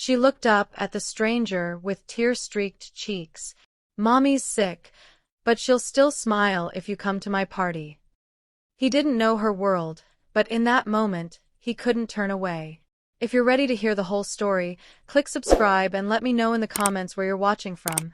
She looked up at the stranger with tear-streaked cheeks. "Mommy's sick, but she'll still smile if you come to my party." He didn't know her world, but in that moment, he couldn't turn away. If you're ready to hear the whole story, click subscribe and let me know in the comments where you're watching from.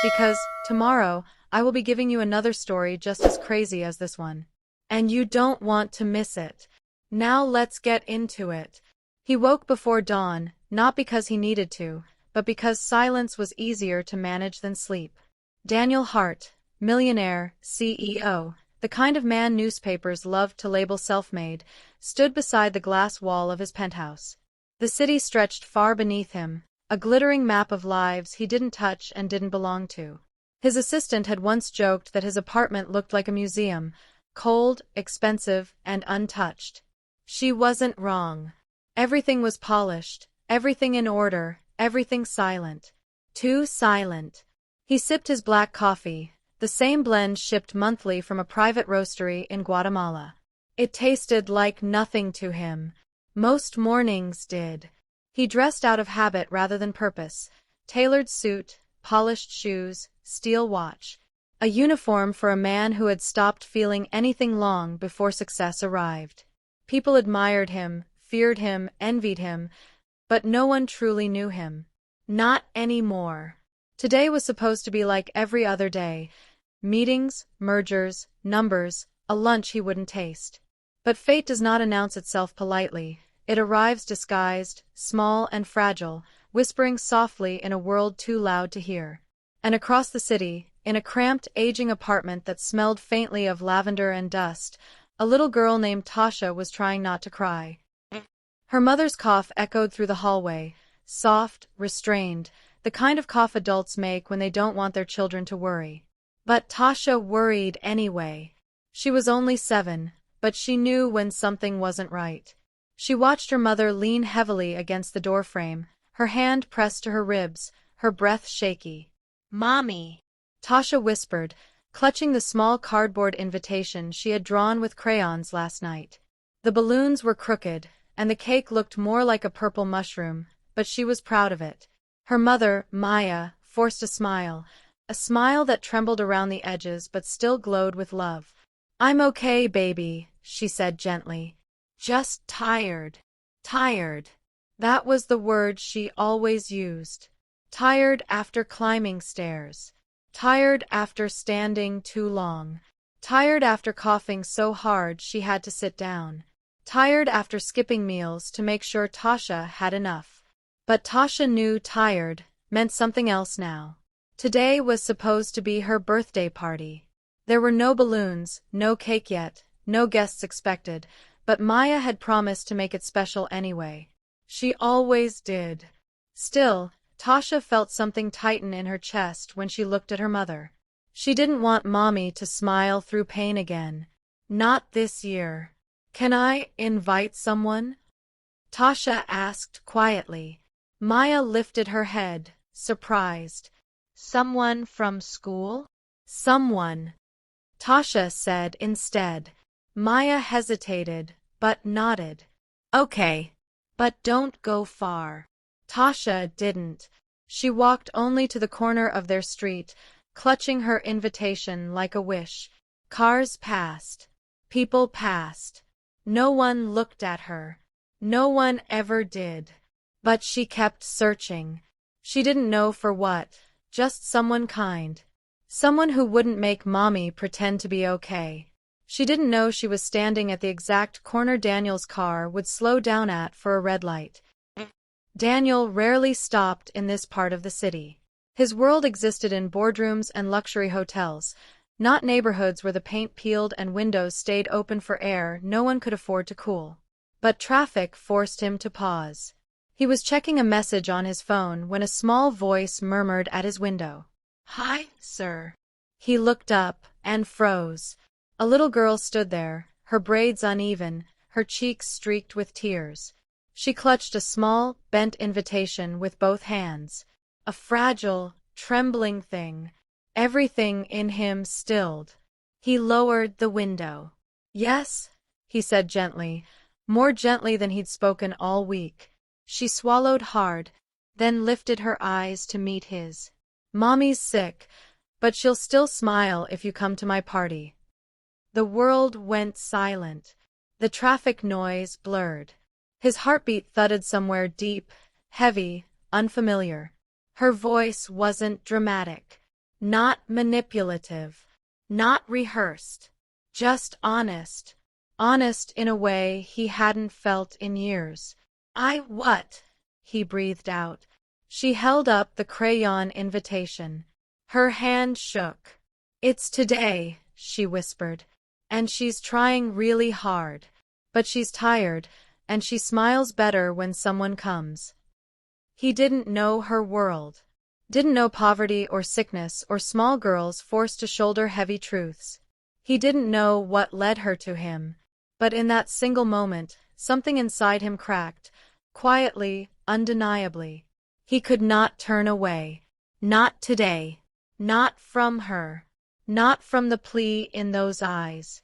Because, tomorrow, I will be giving you another story just as crazy as this one. And you don't want to miss it. Now let's get into it. He woke before dawn, not because he needed to, but because silence was easier to manage than sleep. Daniel Hart, millionaire, CEO, the kind of man newspapers loved to label self-made, stood beside the glass wall of his penthouse. The city stretched far beneath him, a glittering map of lives he didn't touch and didn't belong to. His assistant had once joked that his apartment looked like a museum, cold, expensive, and untouched. She wasn't wrong. Everything was polished, everything in order, everything silent. Too silent. He sipped his black coffee, the same blend shipped monthly from a private roastery in Guatemala. It tasted like nothing to him. Most mornings did. He dressed out of habit rather than purpose. Tailored suit, polished shoes, steel watch. A uniform for a man who had stopped feeling anything long before success arrived. People admired him, feared him, envied him, but no one truly knew him. Not anymore. Today was supposed to be like every other day. Meetings, mergers, numbers, a lunch he wouldn't taste. But fate does not announce itself politely. It arrives disguised, small and fragile, whispering softly in a world too loud to hear. And across the city, in a cramped, aging apartment that smelled faintly of lavender and dust, a little girl named Tasha was trying not to cry. Her mother's cough echoed through the hallway, soft, restrained, the kind of cough adults make when they don't want their children to worry. But Tasha worried anyway. She was only 7, but she knew when something wasn't right. She watched her mother lean heavily against the doorframe, her hand pressed to her ribs, her breath shaky. "Mommy," Tasha whispered, clutching the small cardboard invitation she had drawn with crayons last night. The balloons were crooked, and the cake looked more like a purple mushroom, but she was proud of it. Her mother, Maya, forced a smile that trembled around the edges but still glowed with love. "I'm okay, baby," she said gently. "Just tired." Tired. That was the word she always used. Tired after climbing stairs. Tired after standing too long. Tired after coughing so hard she had to sit down. Tired after skipping meals to make sure Tasha had enough. But Tasha knew tired meant something else now. Today was supposed to be her birthday party. There were no balloons, no cake yet, no guests expected, but Maya had promised to make it special anyway. She always did. Still, Tasha felt something tighten in her chest when she looked at her mother. She didn't want Mommy to smile through pain again. Not this year. "Can I invite someone?" Tasha asked quietly. Maya lifted her head, surprised. "Someone from school?" "Someone," Tasha said instead. Maya hesitated, but nodded. "Okay. But don't go far." Tasha didn't. She walked only to the corner of their street, clutching her invitation like a wish. Cars passed. People passed. No one looked at her. No one ever did. But she kept searching. She didn't know for what, just someone kind. Someone who wouldn't make Mommy pretend to be okay. She didn't know she was standing at the exact corner Daniel's car would slow down at for a red light. Daniel rarely stopped in this part of the city. His world existed in boardrooms and luxury hotels, not neighborhoods where the paint peeled and windows stayed open for air no one could afford to cool. But traffic forced him to pause. He was checking a message on his phone when a small voice murmured at his window. "Hi, sir." He looked up and froze. A little girl stood there, her braids uneven, her cheeks streaked with tears. She clutched a small, bent invitation with both hands. A fragile, trembling thing. Everything in him stilled. He lowered the window. "Yes," he said gently, more gently than he'd spoken all week. She swallowed hard. then lifted her eyes to meet his. Mommy's sick, but she'll still smile if you come to my party. The world went silent. The traffic noise blurred. His heartbeat thudded somewhere deep, heavy, unfamiliar. Her voice wasn't dramatic, not manipulative, not rehearsed, just honest. Honest in a way he hadn't felt in years. What? He breathed out. She held up the crayon invitation. Her hand shook. It's today, she whispered, and she's trying really hard. But she's tired, and she smiles better when someone comes. He didn't know her world. Didn't know poverty or sickness or small girls forced to shoulder heavy truths. He didn't know what led her to him. But in that single moment, something inside him cracked, quietly, undeniably. He could not turn away. Not today. Not from her. Not from the plea in those eyes.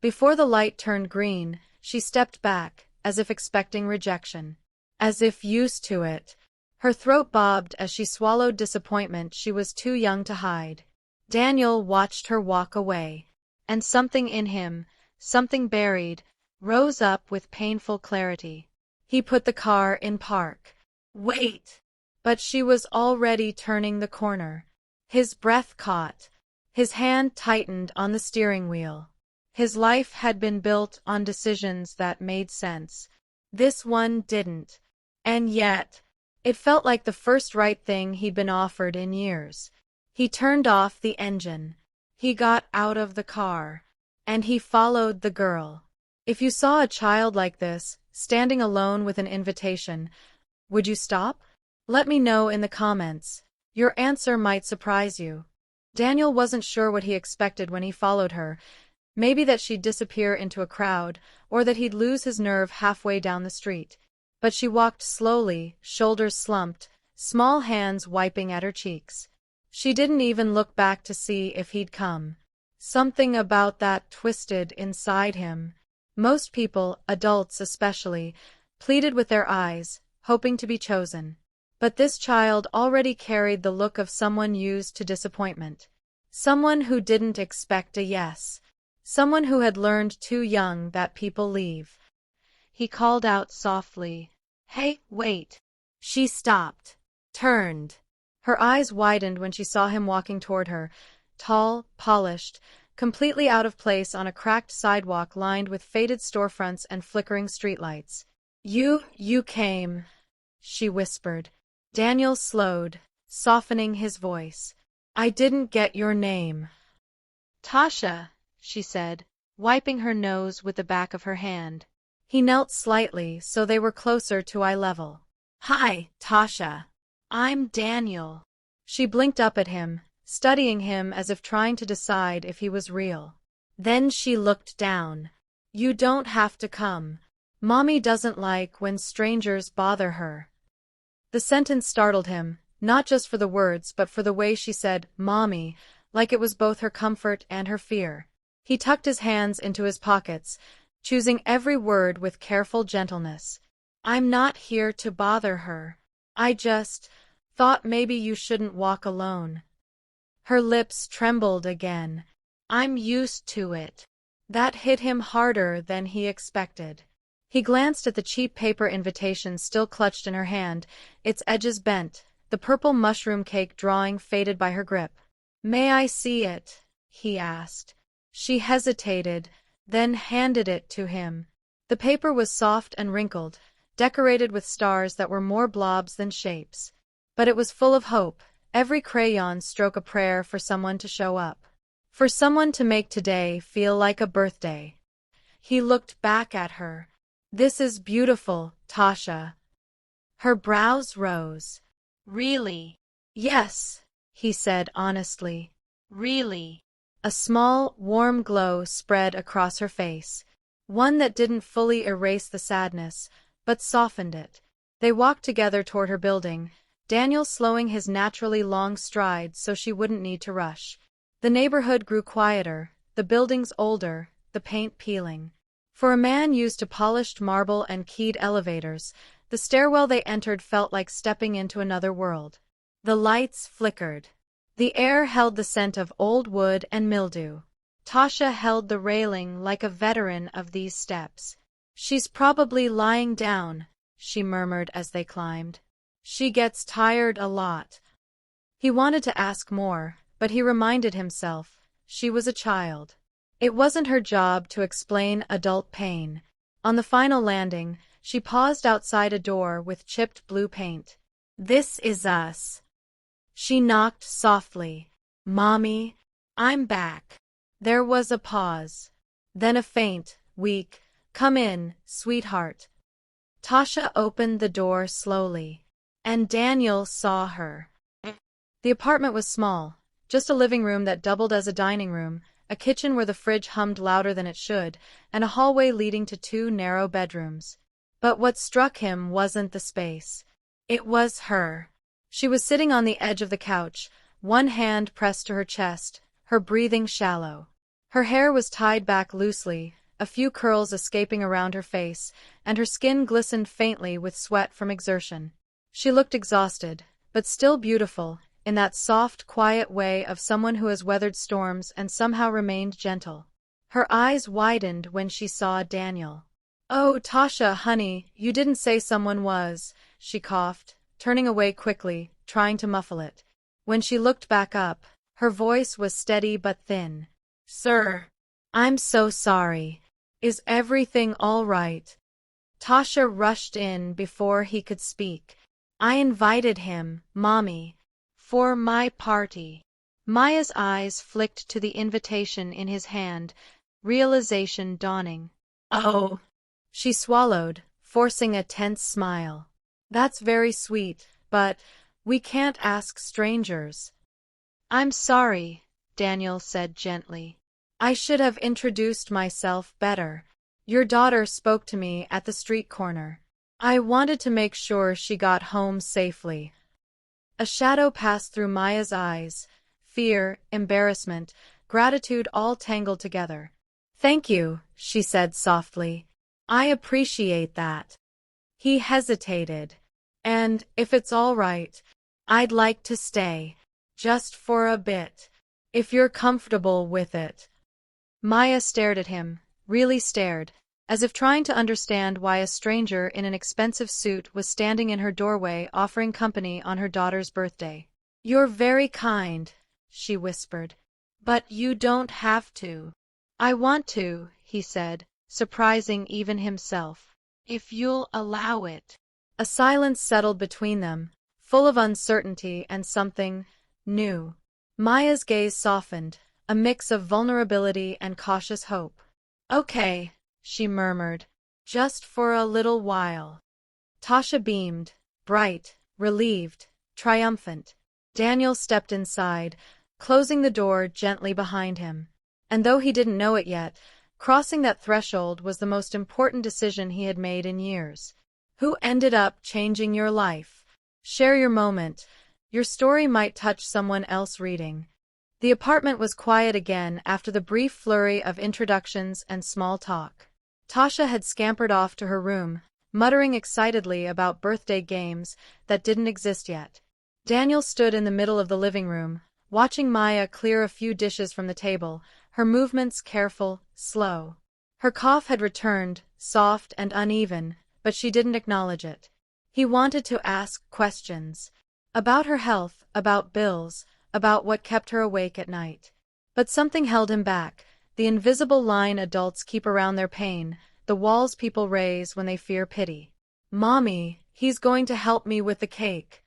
Before the light turned green, she stepped back, as if expecting rejection. As if used to it. Her throat bobbed as she swallowed disappointment she was too young to hide. Daniel watched her walk away. And something in him, something buried, rose up with painful clarity. He put the car in park. Wait! But she was already turning the corner. His breath caught. His hand tightened on the steering wheel. His life had been built on decisions that made sense. This one didn't. And yet, it felt like the first right thing he'd been offered in years. He turned off the engine. He got out of the car. And he followed the girl. If you saw a child like this, standing alone with an invitation, would you stop? Let me know in the comments. Your answer might surprise you. Daniel wasn't sure what he expected when he followed her. Maybe that she'd disappear into a crowd, or that he'd lose his nerve halfway down the street. But she walked slowly, shoulders slumped, small hands wiping at her cheeks. She didn't even look back to see if he'd come. Something about that twisted inside him. Most people, adults especially, pleaded with their eyes, hoping to be chosen. But this child already carried the look of someone used to disappointment. Someone who didn't expect a yes. Someone who had learned too young that people leave. He called out softly, "Hey, wait." She stopped, turned. Her eyes widened when she saw him walking toward her, tall, polished, completely out of place on a cracked sidewalk lined with faded storefronts and flickering streetlights. You came," she whispered. Daniel slowed, softening his voice. "I didn't get your name." "Tasha," she said, wiping her nose with the back of her hand. He knelt slightly so they were closer to eye level. "Hi, Tasha. I'm Daniel." She blinked up at him, studying him as if trying to decide if he was real. Then she looked down. "You don't have to come. Mommy doesn't like when strangers bother her." The sentence startled him, not just for the words but for the way she said, "Mommy," like it was both her comfort and her fear. He tucked his hands into his pockets, choosing every word with careful gentleness. "I'm not here to bother her. I just thought maybe you shouldn't walk alone." Her lips trembled again. "I'm used to it." That hit him harder than he expected. He glanced at the cheap paper invitation still clutched in her hand, its edges bent, the purple mushroom cake drawing faded by her grip. "May I see it?" he asked. She hesitated, then handed it to him. The paper was soft and wrinkled, decorated with stars that were more blobs than shapes. But it was full of hope, every crayon stroke a prayer for someone to show up. For someone to make today feel like a birthday. He looked back at her. "This is beautiful, Tasha." Her brows rose. "Really?" "Yes," he said honestly. "Really?" A small, warm glow spread across her face. One that didn't fully erase the sadness, but softened it. They walked together toward her building, Daniel slowing his naturally long stride so she wouldn't need to rush. The neighborhood grew quieter, the buildings older, the paint peeling. For a man used to polished marble and keyed elevators, The stairwell they entered felt like stepping into another world. The lights flickered. The air held the scent of old wood and mildew. Tasha held the railing like a veteran of these steps. "She's probably lying down," she murmured as they climbed. "She gets tired a lot." He wanted to ask more, but he reminded himself, she was a child. It wasn't her job to explain adult pain. On the final landing, she paused outside a door with chipped blue paint. "This is us." She knocked softly. "Mommy, I'm back." There was a pause. Then a faint, weak, "Come in, sweetheart." Tasha opened the door slowly. And Daniel saw her. The apartment was small, just a living room that doubled as a dining room, a kitchen where the fridge hummed louder than it should, and a hallway leading to 2 narrow bedrooms. But what struck him wasn't the space. It was her. She was sitting on the edge of the couch, one hand pressed to her chest, her breathing shallow. Her hair was tied back loosely, a few curls escaping around her face, and her skin glistened faintly with sweat from exertion. She looked exhausted, but still beautiful, in that soft, quiet way of someone who has weathered storms and somehow remained gentle. Her eyes widened when she saw Daniel. "Oh, Tasha, honey, you didn't say someone was," she coughed, turning away quickly, trying to muffle it. When she looked back up, her voice was steady but thin. "Sir, I'm so sorry. Is everything all right?" Tasha rushed in before he could speak. "I invited him, Mommy, for my party." Maya's eyes flicked to the invitation in his hand, realization dawning. "Oh." She swallowed, forcing a tense smile. "That's very sweet, but we can't ask strangers." "I'm sorry," Daniel said gently. "I should have introduced myself better. Your daughter spoke to me at the street corner. I wanted to make sure she got home safely." A shadow passed through Maya's eyes, fear, embarrassment, gratitude all tangled together. "Thank you," she said softly. "I appreciate that." He hesitated. "And, if it's all right, I'd like to stay. Just for a bit. If you're comfortable with it." Maya stared at him, really stared, as if trying to understand why a stranger in an expensive suit was standing in her doorway offering company on her daughter's birthday. "You're very kind," she whispered. "But you don't have to." "I want to," he said, surprising even himself. "If you'll allow it." A silence settled between them, full of uncertainty and something new. Maya's gaze softened, a mix of vulnerability and cautious hope. "Okay," she murmured. "Just for a little while." Tasha beamed, bright, relieved, triumphant. Daniel stepped inside, closing the door gently behind him. And though he didn't know it yet, crossing that threshold was the most important decision he had made in years. Who ended up changing your life? Share your moment. Your story might touch someone else reading. The apartment was quiet again after the brief flurry of introductions and small talk. Tasha had scampered off to her room, muttering excitedly about birthday games that didn't exist yet. Daniel stood in the middle of the living room, watching Maya clear a few dishes from the table, her movements careful, slow. Her cough had returned, soft and uneven, but she didn't acknowledge it. He wanted to ask questions. About her health, about bills, about what kept her awake at night. But something held him back, the invisible line adults keep around their pain, the walls people raise when they fear pity. "Mommy, he's going to help me with the cake,"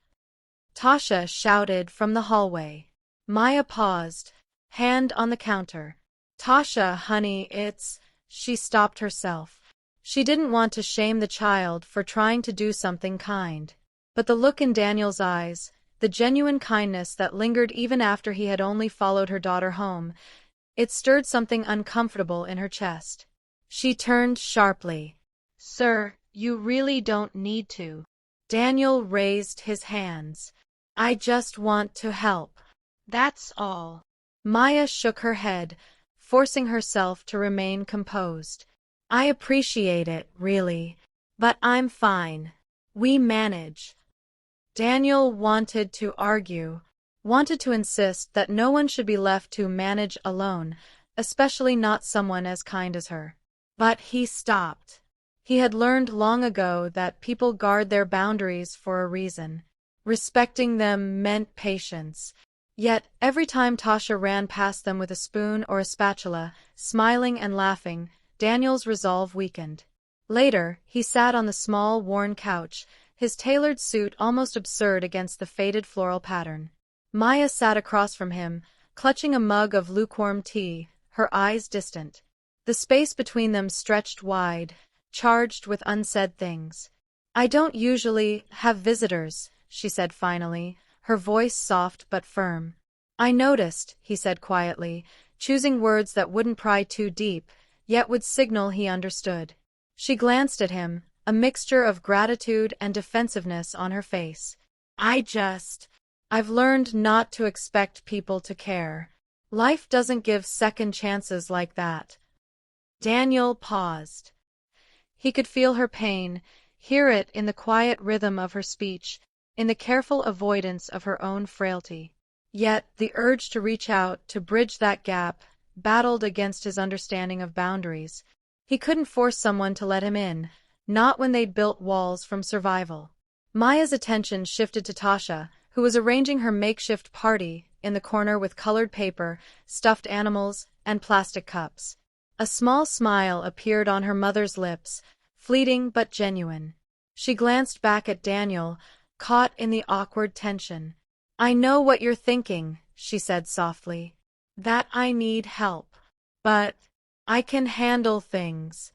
Tasha shouted from the hallway. Maya paused, hand on the counter. "Tasha, honey, it's..." She stopped herself. She didn't want to shame the child for trying to do something kind. But the look in Daniel's eyes, the genuine kindness that lingered even after he had only followed her daughter home, it stirred something uncomfortable in her chest. She turned sharply. "Sir, you really don't need to." Daniel raised his hands. "I just want to help. That's all." Maya shook her head, forcing herself to remain composed. "I appreciate it, really. But I'm fine." We manage. Daniel wanted to argue, wanted to insist that no one should be left to manage alone, especially not someone as kind as her. But he stopped. He had learned long ago that people guard their boundaries for a reason. Respecting them meant patience. Yet, every time Tasha ran past them with a spoon or a spatula, smiling and laughing, Daniel's resolve weakened. Later, he sat on the small, worn couch, his tailored suit almost absurd against the faded floral pattern. Maya sat across from him, clutching a mug of lukewarm tea, her eyes distant. The space between them stretched wide, charged with unsaid things. "I don't usually have visitors," she said finally, her voice soft but firm. "I noticed," he said quietly, choosing words that wouldn't pry too deep, yet would signal he understood. She glanced at him, a mixture of gratitude and defensiveness on her face. I've learned not to expect people to care. Life doesn't give second chances like that." Daniel paused. He could feel her pain, hear it in the quiet rhythm of her speech, in the careful avoidance of her own frailty. Yet the urge to reach out, to bridge that gap, battled against his understanding of boundaries. He couldn't force someone to let him in, not when they'd built walls from survival. Maya's attention shifted to Tasha, who was arranging her makeshift party in the corner with colored paper, stuffed animals, and plastic cups. A small smile appeared on her mother's lips, fleeting but genuine. She glanced back at Daniel, caught in the awkward tension. "I know what you're thinking," she said softly. "That I need help. But I can handle things."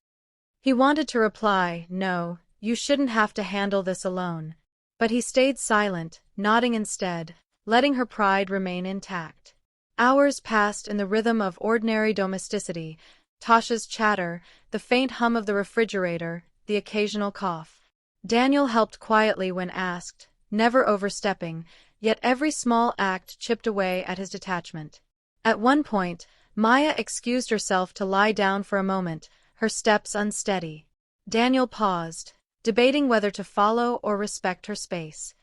He wanted to reply, "No, you shouldn't have to handle this alone." But he stayed silent, nodding instead, letting her pride remain intact. Hours passed in the rhythm of ordinary domesticity, Tasha's chatter, the faint hum of the refrigerator, the occasional cough. Daniel helped quietly when asked, never overstepping, yet every small act chipped away at his detachment. At one point, Maya excused herself to lie down for a moment, her steps unsteady. Daniel paused, debating whether to follow or respect her space.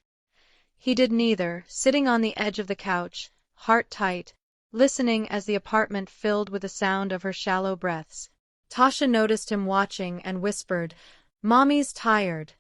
He did neither, sitting on the edge of the couch, heart tight, listening as the apartment filled with the sound of her shallow breaths. Tasha noticed him watching and whispered, "Mommy's tired."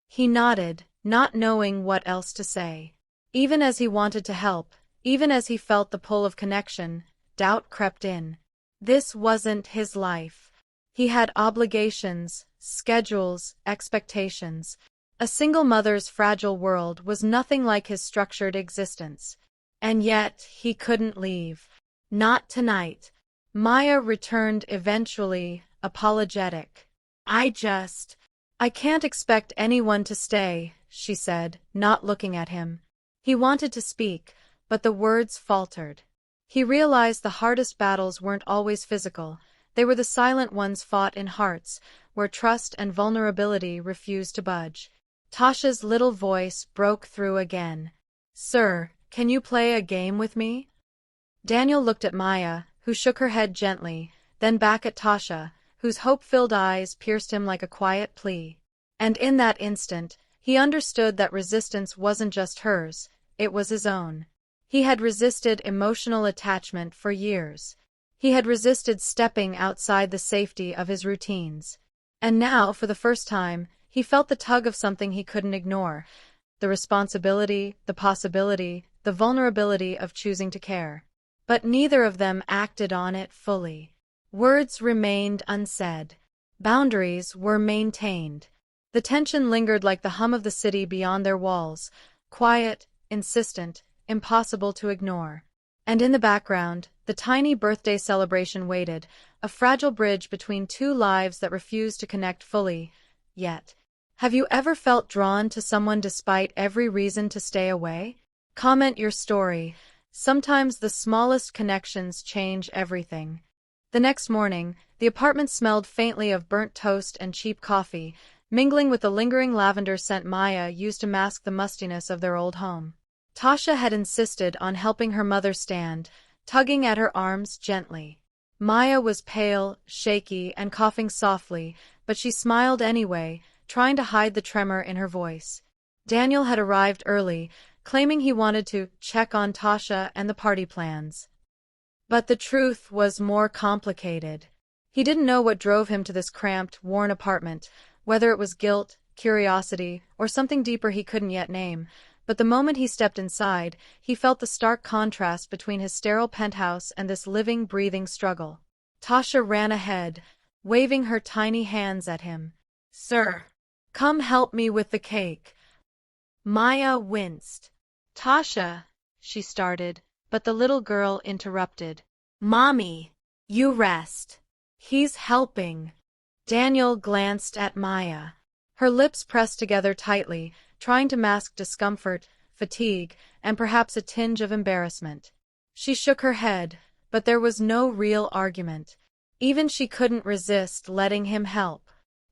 He nodded, not knowing what else to say. Even as he wanted to help, even as he felt the pull of connection, doubt crept in. This wasn't his life. He had obligations, schedules, expectations. A single mother's fragile world was nothing like his structured existence. And yet, he couldn't leave. Not tonight. Maya returned eventually, apologetic. I can't expect anyone to stay," she said, not looking at him. He wanted to speak, but the words faltered. He realized the hardest battles weren't always physical. They were the silent ones fought in hearts, where trust and vulnerability refused to budge. Tasha's little voice broke through again. "Sir, can you play a game with me?" Daniel looked at Maya, who shook her head gently, then back at Tasha, whose hope-filled eyes pierced him like a quiet plea. And in that instant, he understood that resistance wasn't just hers, it was his own. He had resisted emotional attachment for years. He had resisted stepping outside the safety of his routines. And now, for the first time, he felt the tug of something he couldn't ignore. The responsibility, the possibility, the vulnerability of choosing to care. But neither of them acted on it fully. Words remained unsaid. Boundaries were maintained. The tension lingered like the hum of the city beyond their walls, quiet, insistent, impossible to ignore. And in the background, the tiny birthday celebration waited, a fragile bridge between two lives that refused to connect fully, yet. Have you ever felt drawn to someone despite every reason to stay away? Comment your story. Sometimes the smallest connections change everything. The next morning, the apartment smelled faintly of burnt toast and cheap coffee, mingling with the lingering lavender scent Maya used to mask the mustiness of their old home. Tasha had insisted on helping her mother stand, tugging at her arms gently. Maya was pale, shaky, and coughing softly, but she smiled anyway, trying to hide the tremor in her voice. Daniel had arrived early, claiming he wanted to check on Tasha and the party plans. But the truth was more complicated. He didn't know what drove him to this cramped, worn apartment, whether it was guilt, curiosity, or something deeper he couldn't yet name. But the moment he stepped inside, he felt the stark contrast between his sterile penthouse and this living, breathing struggle. Tasha ran ahead, waving her tiny hands at him. "Sir, come help me with the cake." Maya winced. "Tasha," she started, but the little girl interrupted. "Mommy, you rest. He's helping." Daniel glanced at Maya. Her lips pressed together tightly, trying to mask discomfort, fatigue, and perhaps a tinge of embarrassment. She shook her head, but there was no real argument. Even she couldn't resist letting him help.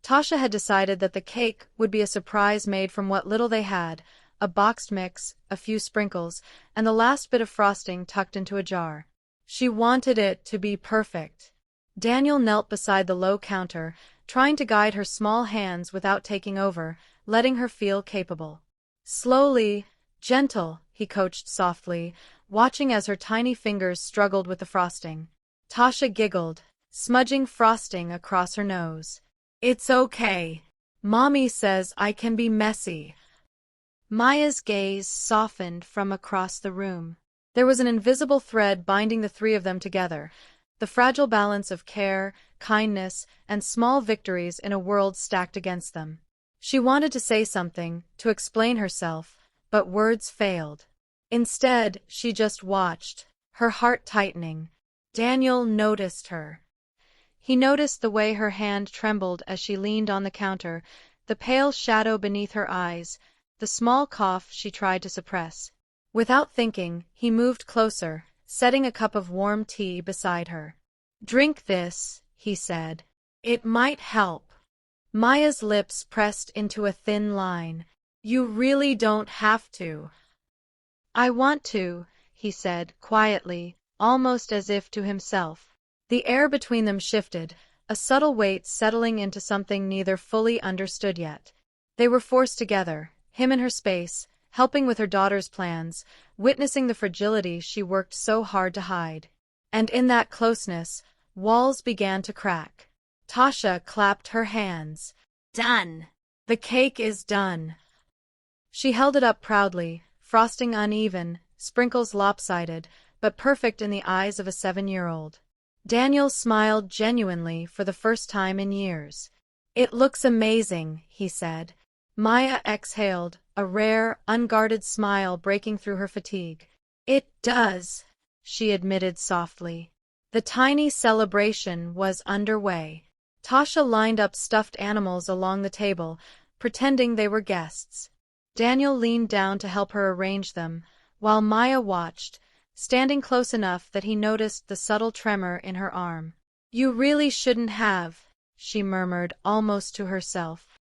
Tasha had decided that the cake would be a surprise made from what little they had, a boxed mix, a few sprinkles, and the last bit of frosting tucked into a jar. She wanted it to be perfect. Daniel knelt beside the low counter, trying to guide her small hands without taking over, letting her feel capable. "Slowly, gentle," he coached softly, watching as her tiny fingers struggled with the frosting. Tasha giggled, smudging frosting across her nose. "It's okay. Mommy says I can be messy." Maya's gaze softened from across the room. There was an invisible thread binding the three of them together, the fragile balance of care, kindness, and small victories in a world stacked against them. She wanted to say something, to explain herself, but words failed. Instead, she just watched, her heart tightening. Daniel noticed her. He noticed the way her hand trembled as she leaned on the counter, the pale shadow beneath her eyes, the small cough she tried to suppress. Without thinking, he moved closer, setting a cup of warm tea beside her. "Drink this," he said. "It might help." Maya's lips pressed into a thin line. "You really don't have to." "I want to," he said, quietly, almost as if to himself. The air between them shifted, a subtle weight settling into something neither fully understood yet. They were forced together, him in her space, helping with her daughter's plans, witnessing the fragility she worked so hard to hide. And in that closeness, walls began to crack. Tasha clapped her hands. "Done! The cake is done." She held it up proudly, frosting uneven, sprinkles lopsided, but perfect in the eyes of a 7-year-old. Daniel smiled genuinely for the first time in years. "It looks amazing," he said. Maya exhaled, a rare, unguarded smile breaking through her fatigue. "It does," she admitted softly. The tiny celebration was underway. Tasha lined up stuffed animals along the table, pretending they were guests. Daniel leaned down to help her arrange them, while Maya watched, standing close enough that he noticed the subtle tremor in her arm. "You really shouldn't have," she murmured almost to herself.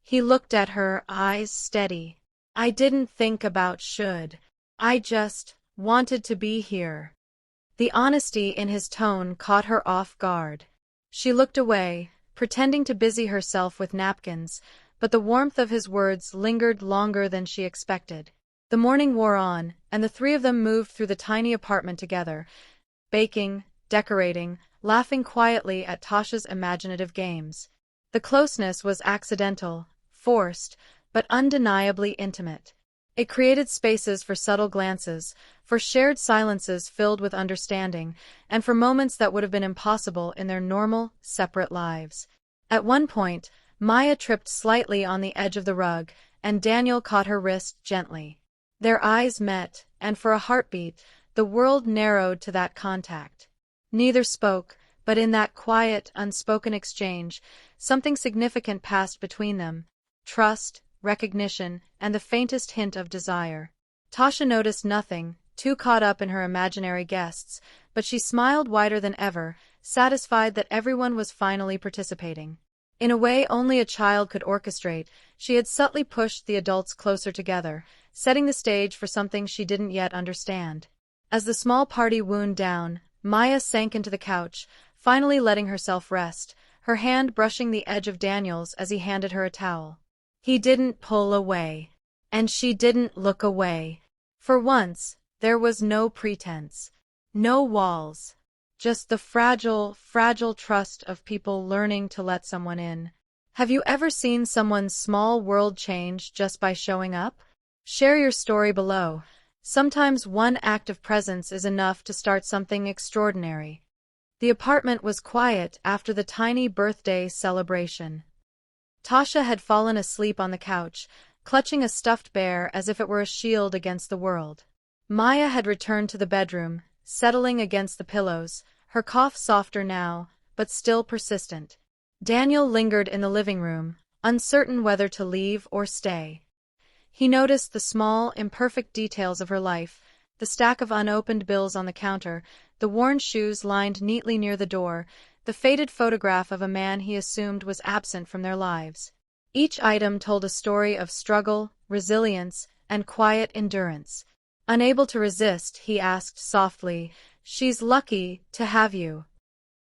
He looked at her, eyes steady. "I didn't think about should. I just wanted to be here." The honesty in his tone caught her off guard. She looked away, pretending to busy herself with napkins, but the warmth of his words lingered longer than she expected. The morning wore on, and the three of them moved through the tiny apartment together, baking, decorating, laughing quietly at Tasha's imaginative games. The closeness was accidental, forced, but undeniably intimate. It created spaces for subtle glances, for shared silences filled with understanding, and for moments that would have been impossible in their normal, separate lives. At one point, Maya tripped slightly on the edge of the rug, and Daniel caught her wrist gently. Their eyes met, and for a heartbeat, the world narrowed to that contact. Neither spoke, but in that quiet, unspoken exchange, something significant passed between them: trust, recognition, and the faintest hint of desire. Tasha noticed nothing, too caught up in her imaginary guests, but she smiled wider than ever, satisfied that everyone was finally participating. In a way only a child could orchestrate, she had subtly pushed the adults closer together, setting the stage for something she didn't yet understand. As the small party wound down, Maya sank into the couch, finally letting herself rest, her hand brushing the edge of Daniel's as he handed her a towel. He didn't pull away. And she didn't look away. For once, there was no pretense. No walls. Just the fragile, fragile trust of people learning to let someone in. Have you ever seen someone's small world change just by showing up? Share your story below. Sometimes one act of presence is enough to start something extraordinary. The apartment was quiet after the tiny birthday celebration. Tasha had fallen asleep on the couch, clutching a stuffed bear as if it were a shield against the world. Maya had returned to the bedroom, settling against the pillows, her cough softer now, but still persistent. Daniel lingered in the living room, uncertain whether to leave or stay. He noticed the small, imperfect details of her life, the stack of unopened bills on the counter, the worn shoes lined neatly near the door, the faded photograph of a man he assumed was absent from their lives. Each item told a story of struggle, resilience, and quiet endurance. Unable to resist, he asked softly, "She's lucky to have you."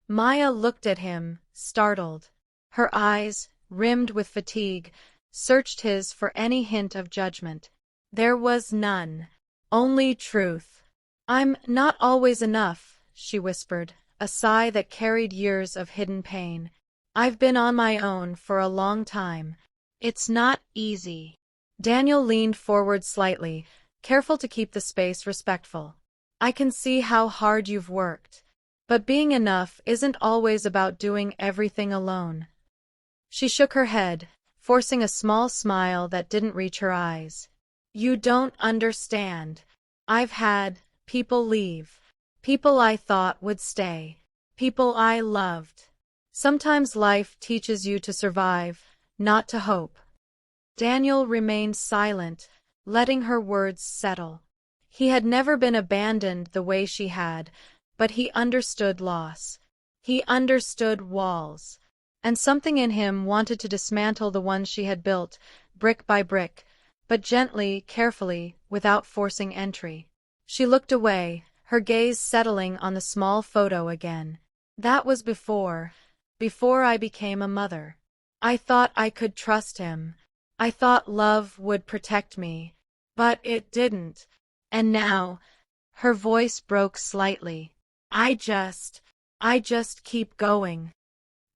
Maya looked at him, startled. Her eyes, rimmed with fatigue, searched his for any hint of judgment. There was none. Only truth. "I'm not always enough," she whispered, a sigh that carried years of hidden pain. "I've been on my own for a long time. It's not easy." Daniel leaned forward slightly, careful to keep the space respectful. "I can see how hard you've worked. But being enough isn't always about doing everything alone." She shook her head, forcing a small smile that didn't reach her eyes. "You don't understand. I've had people leave. People I thought would stay. People I loved. Sometimes life teaches you to survive, not to hope." Daniel remained silent, letting her words settle. He had never been abandoned the way she had, but he understood loss. He understood walls. And something in him wanted to dismantle the ones she had built, brick by brick, but gently, carefully, without forcing entry. She looked away, her gaze settling on the small photo again. "That was before I became a mother. I thought I could trust him. I thought love would protect me. But it didn't. And now," her voice broke slightly, I just keep going."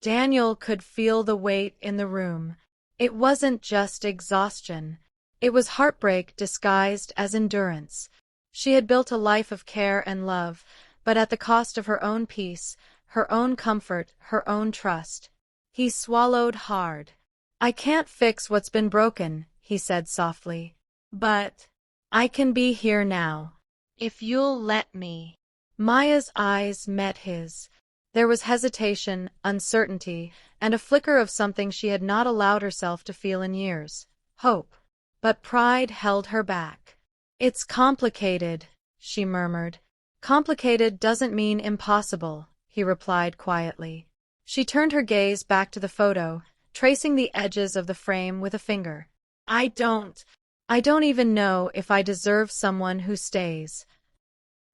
Daniel could feel the weight in the room. It wasn't just exhaustion. It was heartbreak disguised as endurance. She had built a life of care and love, but at the cost of her own peace, her own comfort, her own trust. He swallowed hard. "I can't fix what's been broken," he said softly. "But I can be here now. If you'll let me." Maya's eyes met his. There was hesitation, uncertainty, and a flicker of something she had not allowed herself to feel in years. Hope. But pride held her back. "It's complicated," she murmured. "Complicated doesn't mean impossible," he replied quietly. She turned her gaze back to the photo, tracing the edges of the frame with a finger. I don't even know if I deserve someone who stays."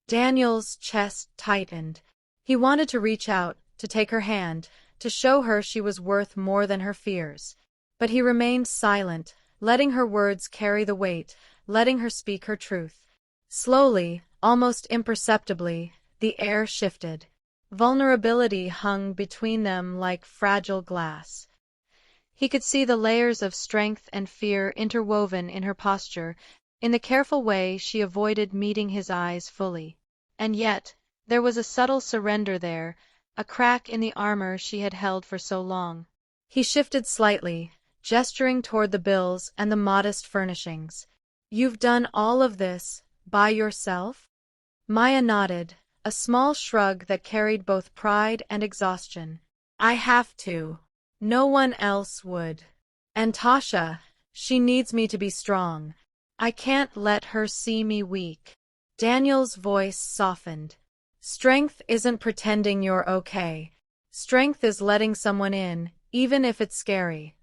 Daniel's chest tightened. He wanted to reach out, to take her hand, to show her she was worth more than her fears. But he remained silent, letting her words carry the weight, letting her speak her truth. Slowly, almost imperceptibly, the air shifted. Vulnerability hung between them like fragile glass. He could see the layers of strength and fear interwoven in her posture, in the careful way she avoided meeting his eyes fully. And yet, there was a subtle surrender there, a crack in the armor she had held for so long. He shifted slightly, gesturing toward the bills and the modest furnishings. "You've done all of this by yourself?" Maya nodded, a small shrug that carried both pride and exhaustion. "I have to. No one else would. And Tasha, she needs me to be strong. I can't let her see me weak." Daniel's voice softened. "Strength isn't pretending you're okay. Strength is letting someone in, even if it's scary."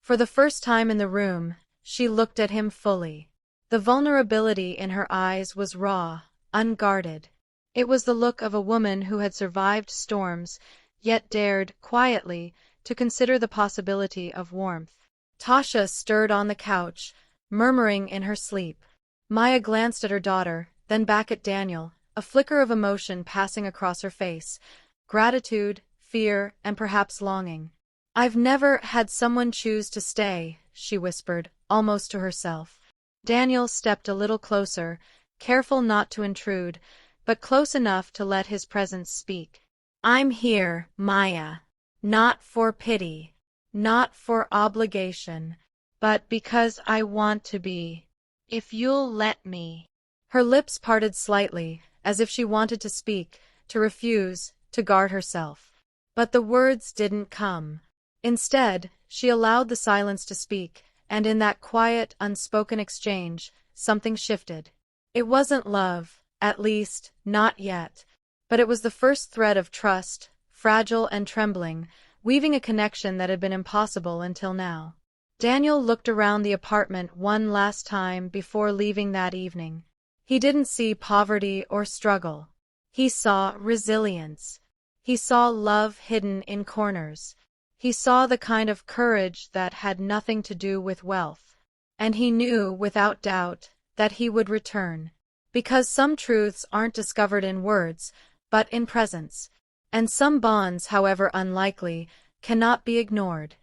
For the first time in the room, she looked at him fully. The vulnerability in her eyes was raw, unguarded. It was the look of a woman who had survived storms, yet dared, quietly, to consider the possibility of warmth. Tasha stirred on the couch, murmuring in her sleep. Maya glanced at her daughter, then back at Daniel, a flicker of emotion passing across her face. Gratitude, fear, and perhaps longing. "I've never had someone choose to stay," she whispered, almost to herself. Daniel stepped a little closer, careful not to intrude, but close enough to let his presence speak. "I'm here, Maya. Not for pity. Not for obligation. But because I want to be. If you'll let me." Her lips parted slightly, as if she wanted to speak, to refuse, to guard herself. But the words didn't come. Instead, she allowed the silence to speak, and in that quiet, unspoken exchange, something shifted. It wasn't love, at least, not yet, but it was the first thread of trust, fragile and trembling, weaving a connection that had been impossible until now. Daniel looked around the apartment one last time before leaving that evening. He didn't see poverty or struggle. He saw resilience. He saw love hidden in corners. He saw the kind of courage that had nothing to do with wealth. And he knew, without doubt, that he would return. Because some truths aren't discovered in words, but in presence. And some bonds, however unlikely, cannot be ignored.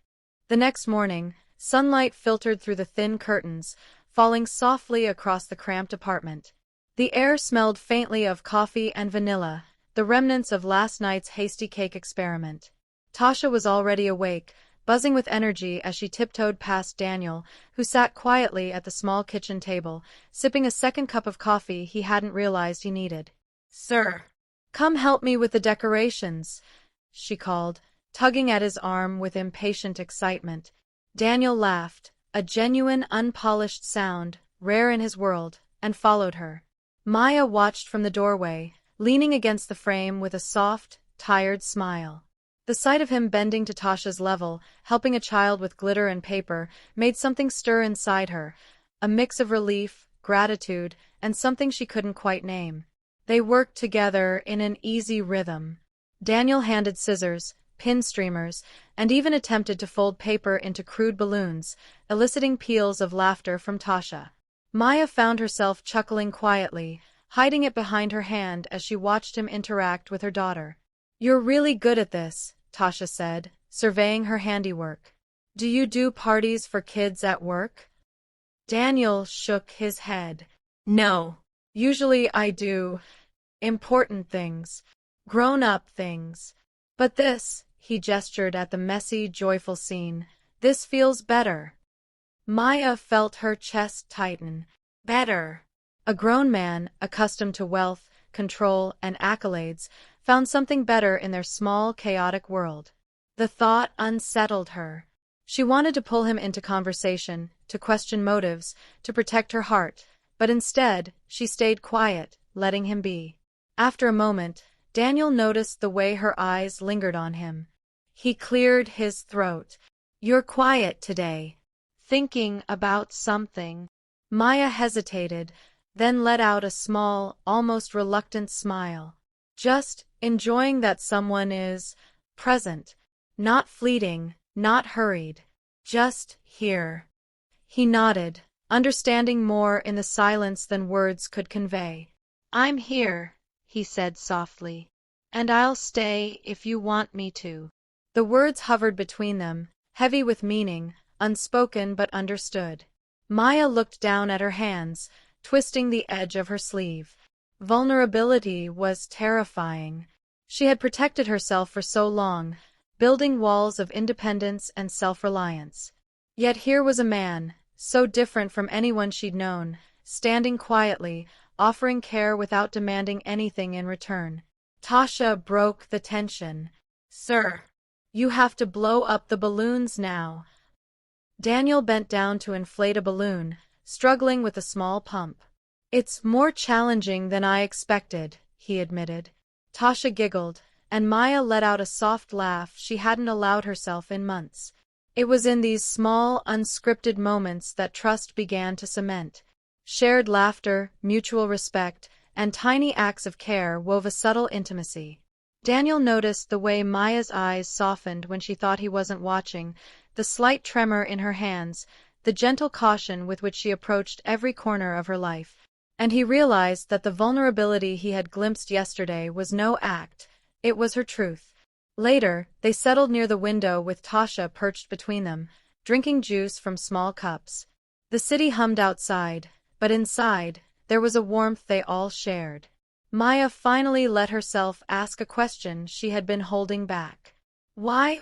The next morning, sunlight filtered through the thin curtains, falling softly across the cramped apartment. The air smelled faintly of coffee and vanilla, the remnants of last night's hasty cake experiment. Tasha was already awake, buzzing with energy as she tiptoed past Daniel, who sat quietly at the small kitchen table, sipping a second cup of coffee he hadn't realized he needed. "Sir, come help me with the decorations," she called, tugging at his arm with impatient excitement. Daniel laughed, a genuine, unpolished sound, rare in his world, and followed her. Maya watched from the doorway, leaning against the frame with a soft, tired smile. The sight of him bending to Tasha's level, helping a child with glitter and paper, made something stir inside her, a mix of relief, gratitude, and something she couldn't quite name. They worked together in an easy rhythm. Daniel handed scissors, pin streamers, and even attempted to fold paper into crude balloons, eliciting peals of laughter from Tasha. Maya found herself chuckling quietly, hiding it behind her hand as she watched him interact with her daughter. "You're really good at this," Tasha said, surveying her handiwork. "Do you do parties for kids at work?" Daniel shook his head. "No. Usually I do important things. Grown-up things. But this," he gestured at the messy, joyful scene, "this feels better." Maya felt her chest tighten. Better. A grown man, accustomed to wealth, control, and accolades, found something better in their small, chaotic world. The thought unsettled her. She wanted to pull him into conversation, to question motives, to protect her heart, but instead, she stayed quiet, letting him be. After a moment, Daniel noticed the way her eyes lingered on him. He cleared his throat. "You're quiet today. Thinking about something." Maya hesitated, then let out a small, almost reluctant smile. "Just enjoying that someone is present. Not fleeting, not hurried. Just here." He nodded, understanding more in the silence than words could convey. "I'm here," he said softly. "And I'll stay if you want me to." The words hovered between them, heavy with meaning, unspoken but understood. Maya looked down at her hands, twisting the edge of her sleeve. Vulnerability was terrifying. She had protected herself for so long, building walls of independence and self-reliance. Yet here was a man, so different from anyone she'd known, standing quietly, offering care without demanding anything in return. Tasha broke the tension. "Sir, you have to blow up the balloons now." Daniel bent down to inflate a balloon, struggling with a small pump. "It's more challenging than I expected," he admitted. Tasha giggled, and Maya let out a soft laugh she hadn't allowed herself in months. It was in these small, unscripted moments that trust began to cement. Shared laughter, mutual respect, and tiny acts of care wove a subtle intimacy. Daniel noticed the way Maya's eyes softened when she thought he wasn't watching, the slight tremor in her hands, the gentle caution with which she approached every corner of her life. And he realized that the vulnerability he had glimpsed yesterday was no act, it was her truth. Later, they settled near the window with Tasha perched between them, drinking juice from small cups. The city hummed outside, but inside, there was a warmth they all shared. Maya finally let herself ask a question she had been holding back. Why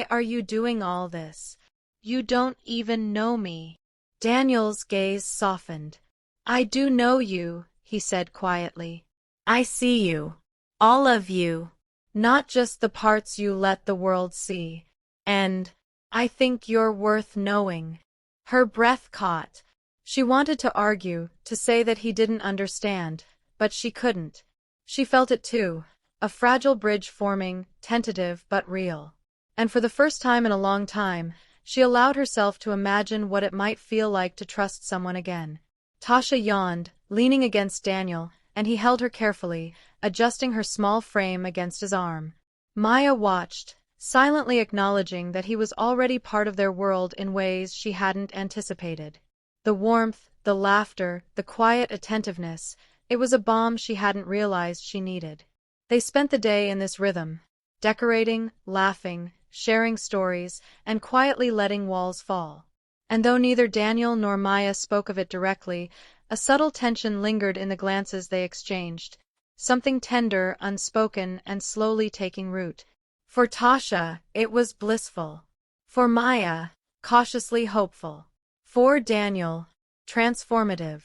are you doing all this? You don't even know me. Daniel's gaze softened. I do know you, he said quietly. I see you. All of you. Not just the parts you let the world see. And I think you're worth knowing. Her breath caught. She wanted to argue, to say that he didn't understand, but she couldn't. She felt it too, a fragile bridge forming, tentative but real. And for the first time in a long time, she allowed herself to imagine what it might feel like to trust someone again. Tasha yawned, leaning against Daniel, and he held her carefully, adjusting her small frame against his arm. Maya watched, silently acknowledging that he was already part of their world in ways she hadn't anticipated. The warmth, the laughter, the quiet attentiveness, it was a balm she hadn't realized she needed. They spent the day in this rhythm, decorating, laughing, sharing stories, and quietly letting walls fall. And though neither Daniel nor Maya spoke of it directly, a subtle tension lingered in the glances they exchanged, something tender, unspoken, and slowly taking root. For Tasha, it was blissful. For Maya, cautiously hopeful. For Daniel, transformative.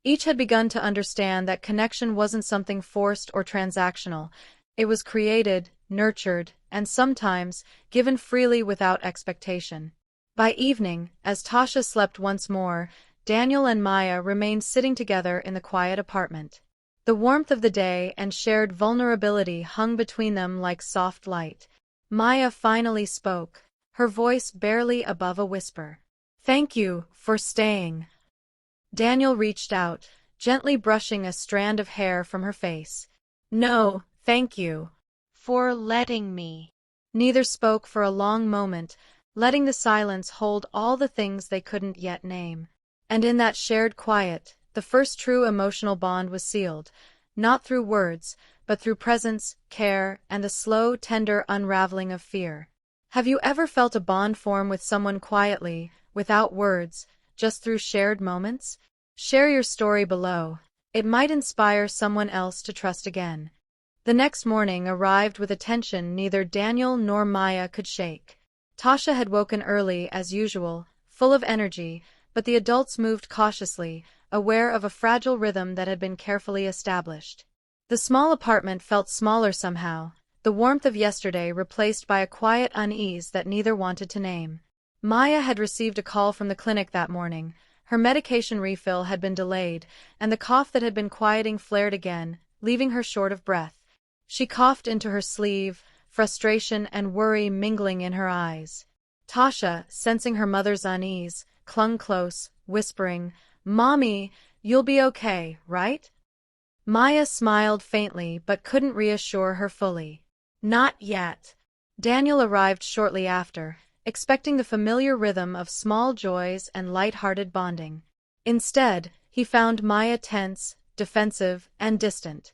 Each had begun to understand that connection wasn't something forced or transactional. It was created, nurtured, and sometimes given freely without expectation. By evening, as Tasha slept once more, Daniel and Maya remained sitting together in the quiet apartment. The warmth of the day and shared vulnerability hung between them like soft light. Maya finally spoke, her voice barely above a whisper. Thank you for staying. Daniel reached out, gently brushing a strand of hair from her face. No, thank you. For letting me. Neither spoke for a long moment, letting the silence hold all the things they couldn't yet name. And in that shared quiet, the first true emotional bond was sealed, not through words, but through presence, care, and the slow, tender unraveling of fear. Have you ever felt a bond form with someone quietly, without words, just through shared moments? Share your story below. It might inspire someone else to trust again. The next morning arrived with a tension neither Daniel nor Maya could shake. Tasha had woken early as usual, full of energy, but the adults moved cautiously, aware of a fragile rhythm that had been carefully established. The small apartment felt smaller somehow, the warmth of yesterday replaced by a quiet unease that neither wanted to name. Maya had received a call from the clinic that morning. Her medication refill had been delayed, and the cough that had been quieting flared again, leaving her short of breath. She coughed into her sleeve, frustration and worry mingling in her eyes. Tasha, sensing her mother's unease, clung close, whispering, "Mommy, you'll be okay, right?" Maya smiled faintly but couldn't reassure her fully. Not yet. Daniel arrived shortly after, expecting the familiar rhythm of small joys and light-hearted bonding. Instead, he found Maya tense, defensive, and distant.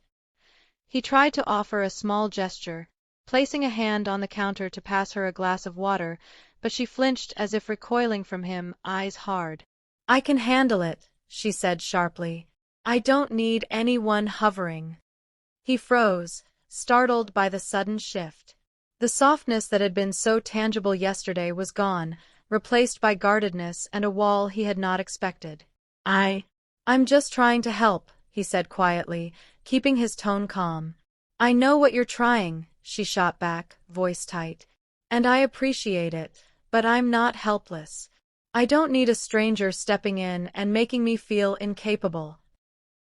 He tried to offer a small gesture, placing a hand on the counter to pass her a glass of water, but she flinched as if recoiling from him, eyes hard. "I can handle it," she said sharply. "I don't need anyone hovering." He froze, startled by the sudden shift. The softness that had been so tangible yesterday was gone, replaced by guardedness and a wall he had not expected. I'm just trying to help," he said quietly, keeping his tone calm. "I know what you're trying," she shot back, voice tight. "And I appreciate it, but I'm not helpless. I don't need a stranger stepping in and making me feel incapable."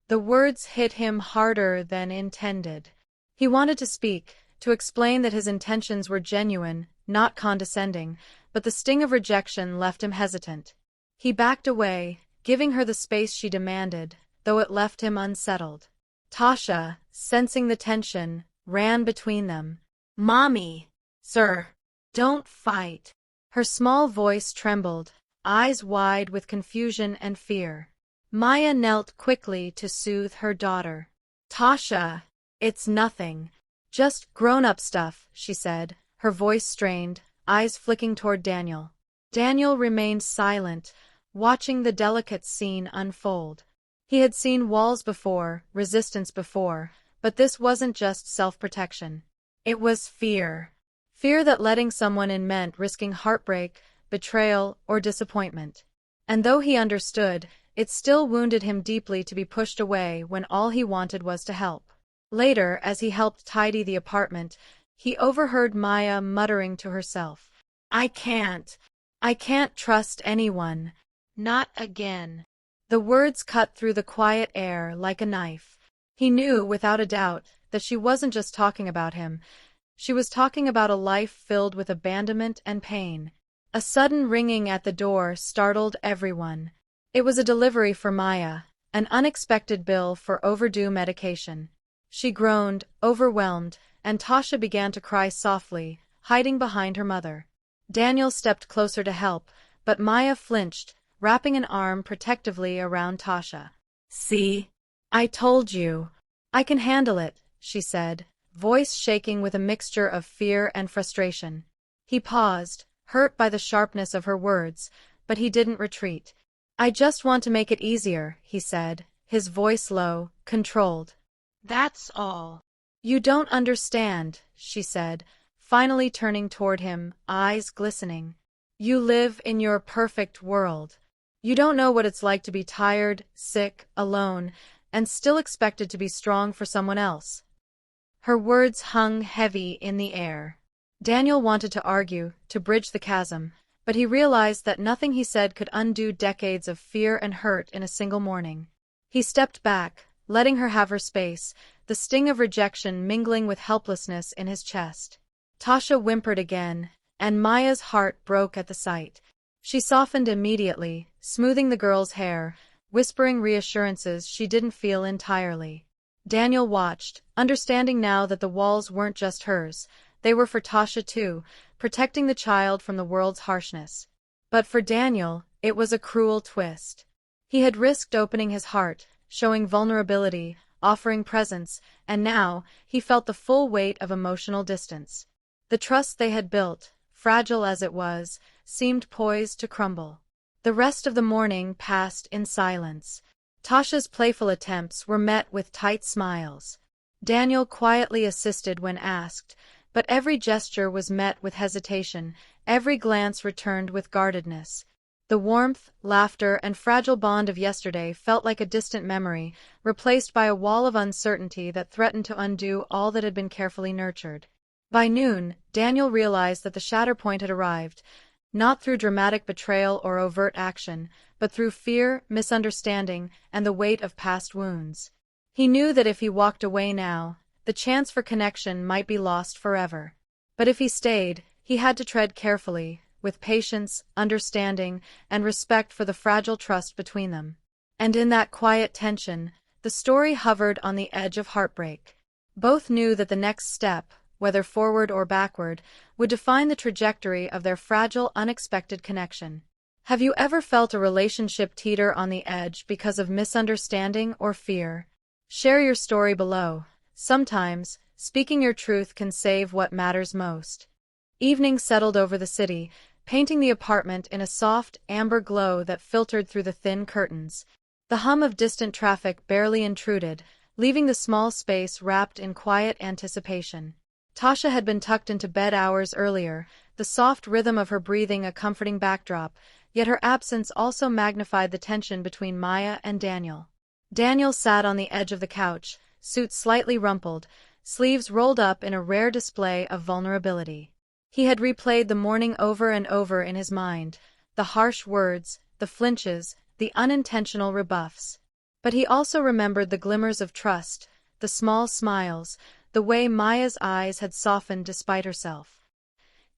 The words hit him harder than intended. He wanted to speak, to explain that his intentions were genuine, not condescending, but the sting of rejection left him hesitant. He backed away, giving her the space she demanded, though it left him unsettled. Tasha, sensing the tension, ran between them. "Mommy! Sir! Don't fight!" Her small voice trembled, eyes wide with confusion and fear. Maya knelt quickly to soothe her daughter. "Tasha, it's nothing. Just grown-up stuff," she said, her voice strained, eyes flicking toward Daniel. Daniel remained silent, watching the delicate scene unfold. He had seen walls before, resistance before, but this wasn't just self-protection. It was fear. Fear that letting someone in meant risking heartbreak, betrayal, or disappointment. And though he understood, it still wounded him deeply to be pushed away when all he wanted was to help. Later, as he helped tidy the apartment, he overheard Maya muttering to herself, I can't trust anyone. Not again." The words cut through the quiet air like a knife. He knew, without a doubt, that she wasn't just talking about him. She was talking about a life filled with abandonment and pain. A sudden ringing at the door startled everyone. It was a delivery for Maya, an unexpected bill for overdue medication. She groaned, overwhelmed, and Tasha began to cry softly, hiding behind her mother. Daniel stepped closer to help, but Maya flinched, wrapping an arm protectively around Tasha. "See? I told you. I can handle it," she said, voice shaking with a mixture of fear and frustration. He paused, hurt by the sharpness of her words, but he didn't retreat. "I just want to make it easier," he said, his voice low, controlled. "That's all." "You don't understand," she said, finally turning toward him, eyes glistening. "You live in your perfect world. You don't know what it's like to be tired, sick, alone, and still expected to be strong for someone else." Her words hung heavy in the air. Daniel wanted to argue, to bridge the chasm, but he realized that nothing he said could undo decades of fear and hurt in a single morning. He stepped back, letting her have her space, the sting of rejection mingling with helplessness in his chest. Tasha whimpered again, and Maya's heart broke at the sight. She softened immediately, smoothing the girl's hair, whispering reassurances she didn't feel entirely. Daniel watched, understanding now that the walls weren't just hers, they were for Tasha too, protecting the child from the world's harshness. But for Daniel, it was a cruel twist. He had risked opening his heart, showing vulnerability, offering presence, and now, he felt the full weight of emotional distance. The trust they had built, fragile as it was, seemed poised to crumble. The rest of the morning passed in silence. Tasha's playful attempts were met with tight smiles. Daniel quietly assisted when asked, but every gesture was met with hesitation, every glance returned with guardedness. The warmth, laughter, and fragile bond of yesterday felt like a distant memory, replaced by a wall of uncertainty that threatened to undo all that had been carefully nurtured. By noon, Daniel realized that the shatter point had arrived, not through dramatic betrayal or overt action, but through fear, misunderstanding, and the weight of past wounds. He knew that if he walked away now, the chance for connection might be lost forever. But if he stayed, he had to tread carefully, with patience, understanding, and respect for the fragile trust between them. And in that quiet tension, the story hovered on the edge of heartbreak. Both knew that the next step, whether forward or backward, would define the trajectory of their fragile, unexpected connection. Have you ever felt a relationship teeter on the edge because of misunderstanding or fear? Share your story below. Sometimes, speaking your truth can save what matters most. Evening settled over the city, painting the apartment in a soft, amber glow that filtered through the thin curtains. The hum of distant traffic barely intruded, leaving the small space wrapped in quiet anticipation. Tasha had been tucked into bed hours earlier, the soft rhythm of her breathing a comforting backdrop, yet her absence also magnified the tension between Maya and Daniel. Daniel sat on the edge of the couch, suit slightly rumpled, sleeves rolled up in a rare display of vulnerability. He had replayed the morning over and over in his mind, the harsh words, the flinches, the unintentional rebuffs. But he also remembered the glimmers of trust, the small smiles, the way Maya's eyes had softened despite herself.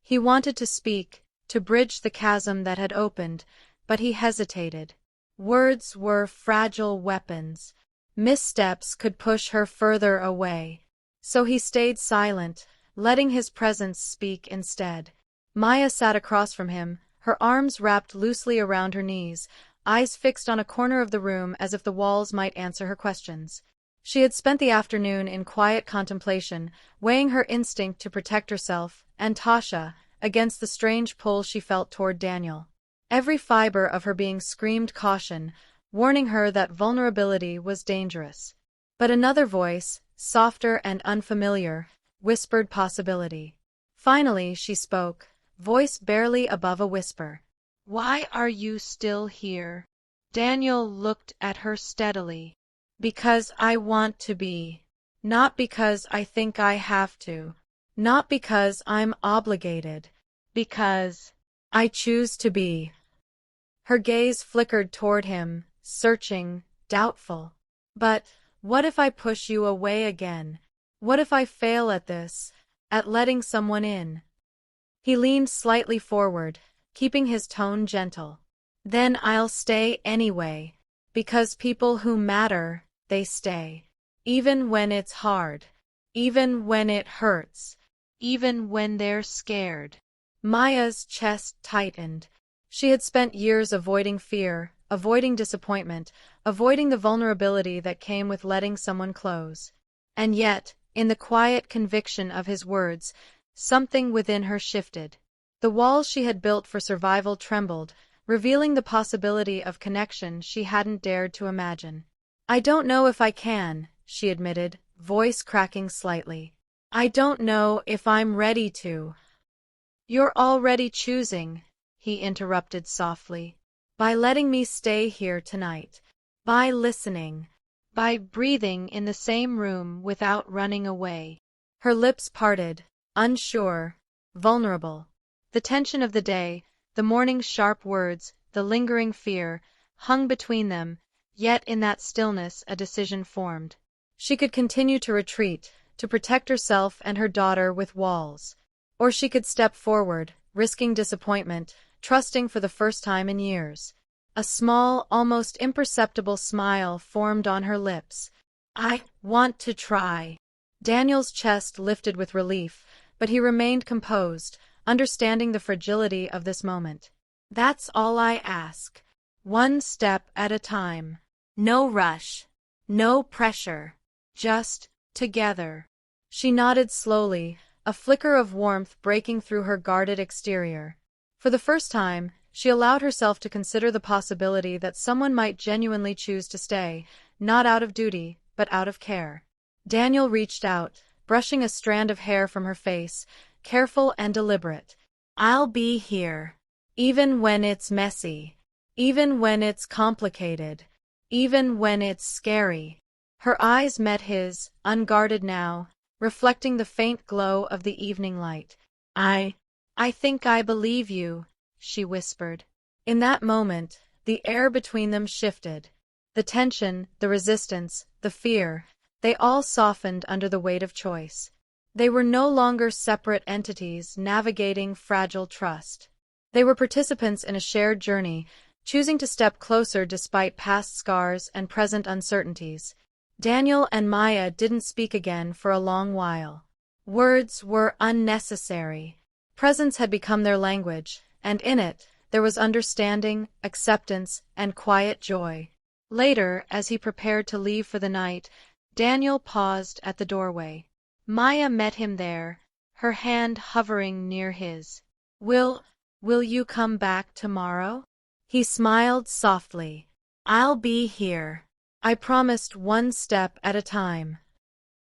He wanted to speak, to bridge the chasm that had opened, but he hesitated. Words were fragile weapons. Missteps could push her further away. So he stayed silent, letting his presence speak instead. Maya sat across from him, her arms wrapped loosely around her knees, eyes fixed on a corner of the room as if the walls might answer her questions. She had spent the afternoon in quiet contemplation, weighing her instinct to protect herself and Tasha against the strange pull she felt toward Daniel. Every fiber of her being screamed caution, warning her that vulnerability was dangerous. But another voice, softer and unfamiliar, whispered possibility. Finally she spoke, voice barely above a whisper. "Why are you still here?" Daniel looked at her steadily. Because I want to be. Not because I think I have to. Not because I'm obligated. Because I choose to be. Her gaze flickered toward him, searching, doubtful. But what if I push you away again? What if I fail at this, at letting someone in? He leaned slightly forward, keeping his tone gentle. Then I'll stay anyway, because people who matter, they stay. Even when it's hard. Even when it hurts. Even when they're scared. Maya's chest tightened. She had spent years avoiding fear, avoiding disappointment, avoiding the vulnerability that came with letting someone close. And yet, in the quiet conviction of his words, something within her shifted. The walls she had built for survival trembled, revealing the possibility of connection she hadn't dared to imagine. I don't know if I can, she admitted, voice cracking slightly. I don't know if I'm ready to. You're already choosing, he interrupted softly. By letting me stay here tonight. By listening. By breathing in the same room without running away. Her lips parted, unsure, vulnerable. The tension of the day, the morning's sharp words, the lingering fear, hung between them, yet in that stillness a decision formed. She could continue to retreat, to protect herself and her daughter with walls. Or she could step forward, risking disappointment, trusting for the first time in years. A small, almost imperceptible smile formed on her lips. I want to try. Daniel's chest lifted with relief, but he remained composed, understanding the fragility of this moment. That's all I ask. One step at a time. No rush. No pressure. Just together. She nodded slowly, a flicker of warmth breaking through her guarded exterior. For the first time, she allowed herself to consider the possibility that someone might genuinely choose to stay, not out of duty, but out of care. Daniel reached out, brushing a strand of hair from her face, careful and deliberate. I'll be here. Even when it's messy. Even when it's complicated. Even when it's scary. Her eyes met his, unguarded now, reflecting the faint glow of the evening light. I think I believe you, she whispered. In that moment, the air between them shifted. The tension, the resistance, the fear, they all softened under the weight of choice. They were no longer separate entities navigating fragile trust. They were participants in a shared journey, choosing to step closer despite past scars and present uncertainties. Daniel and Maya didn't speak again for a long while. Words were unnecessary. Presence had become their language, and in it, there was understanding, acceptance, and quiet joy. Later, as he prepared to leave for the night, Daniel paused at the doorway. Maya met him there, her hand hovering near his. Will you come back tomorrow? He smiled softly. I'll be here. I promised, one step at a time.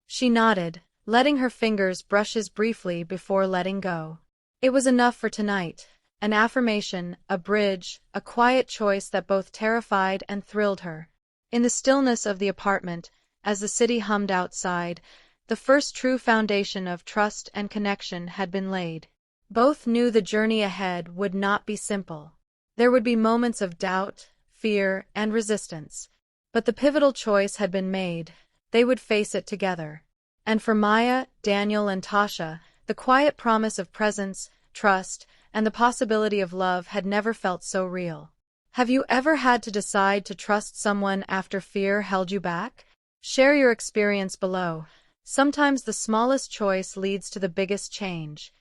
She nodded, letting her fingers brush his briefly before letting go. It was enough for tonight, an affirmation, a bridge, a quiet choice that both terrified and thrilled her. In the stillness of the apartment, as the city hummed outside, the first true foundation of trust and connection had been laid. Both knew the journey ahead would not be simple. There would be moments of doubt, fear, and resistance. But the pivotal choice had been made. They would face it together. And for Maya, Daniel, and Tasha, the quiet promise of presence, trust, and the possibility of love had never felt so real. Have you ever had to decide to trust someone after fear held you back? Share your experience below. Sometimes the smallest choice leads to the biggest change.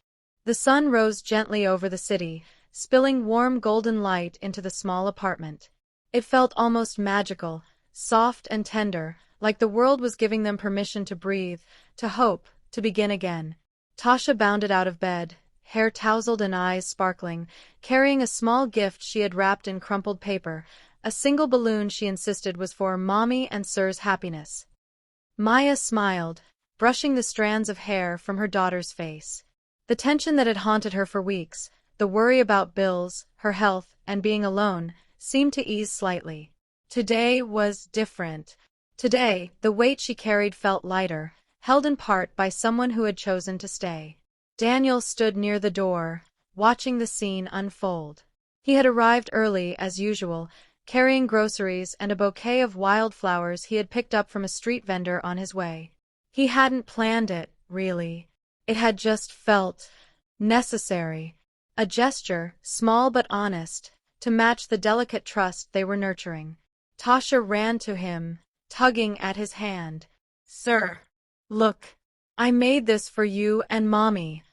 The sun rose gently over the city, spilling warm golden light into the small apartment. It felt almost magical, soft and tender, like the world was giving them permission to breathe, to hope, to begin again. Tasha bounded out of bed, hair tousled and eyes sparkling, carrying a small gift she had wrapped in crumpled paper, a single balloon she insisted was for Mommy and Sir's happiness. Maya smiled, brushing the strands of hair from her daughter's face. The tension that had haunted her for weeks, the worry about bills, her health, and being alone, seemed to ease slightly. Today was different. Today, the weight she carried felt lighter, held in part by someone who had chosen to stay. Daniel stood near the door, watching the scene unfold. He had arrived early, as usual, carrying groceries and a bouquet of wildflowers he had picked up from a street vendor on his way. He hadn't planned it, really. It had just felt necessary. A gesture, small but honest, to match the delicate trust they were nurturing. Tasha ran to him, tugging at his hand. "Sir, look. I made this for you and Mommy."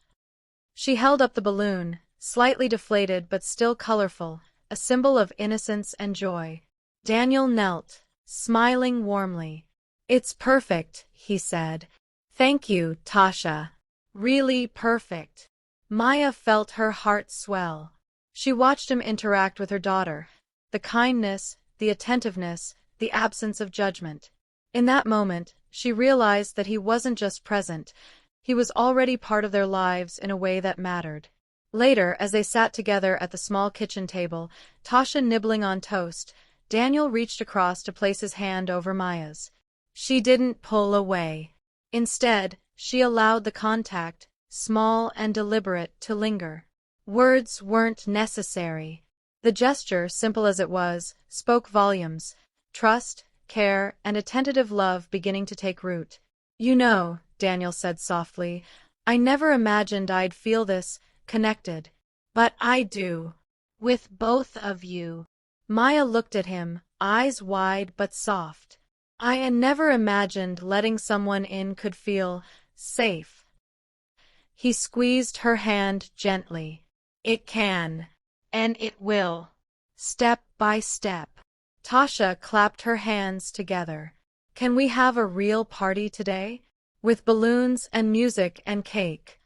She held up the balloon, slightly deflated but still colorful, a symbol of innocence and joy. Daniel knelt, smiling warmly. "It's perfect," he said. "Thank you, Tasha. Really perfect." Maya felt her heart swell. She watched him interact with her daughter. The kindness, the attentiveness, the absence of judgment. In that moment, she realized that he wasn't just present, he was already part of their lives in a way that mattered. Later, as they sat together at the small kitchen table, Tasha nibbling on toast, Daniel reached across to place his hand over Maya's. She didn't pull away. Instead, she allowed the contact, small and deliberate, to linger. Words weren't necessary. The gesture, simple as it was, spoke volumes. Trust, care, and a tentative love beginning to take root. "You know," Daniel said softly, "I never imagined I'd feel this connected. But I do. With both of you." Maya looked at him, eyes wide but soft. "I never imagined letting someone in could feel safe." He squeezed her hand gently. "It can. And it will. Step by step." Tasha clapped her hands together. "Can we have a real party today? With balloons and music and cake?"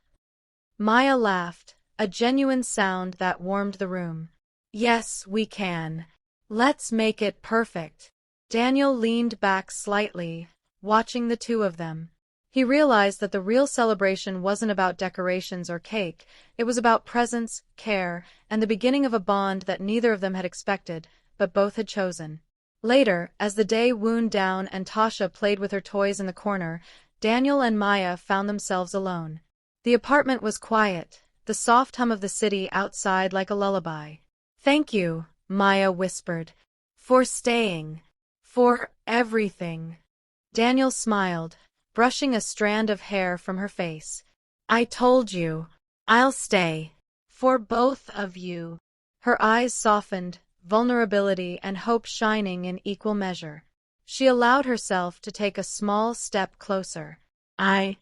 Maya laughed, a genuine sound that warmed the room. "Yes, we can. Let's make it perfect." Daniel leaned back slightly, watching the two of them. He realized that the real celebration wasn't about decorations or cake, it was about presence, care, and the beginning of a bond that neither of them had expected, but both had chosen. Later, as the day wound down and Tasha played with her toys in the corner, Daniel and Maya found themselves alone. The apartment was quiet, the soft hum of the city outside like a lullaby. "Thank you," Maya whispered, "for staying. For everything." Daniel smiled, brushing a strand of hair from her face. "I told you. I'll stay. For both of you." Her eyes softened, vulnerability and hope shining in equal measure. She allowed herself to take a small step closer. I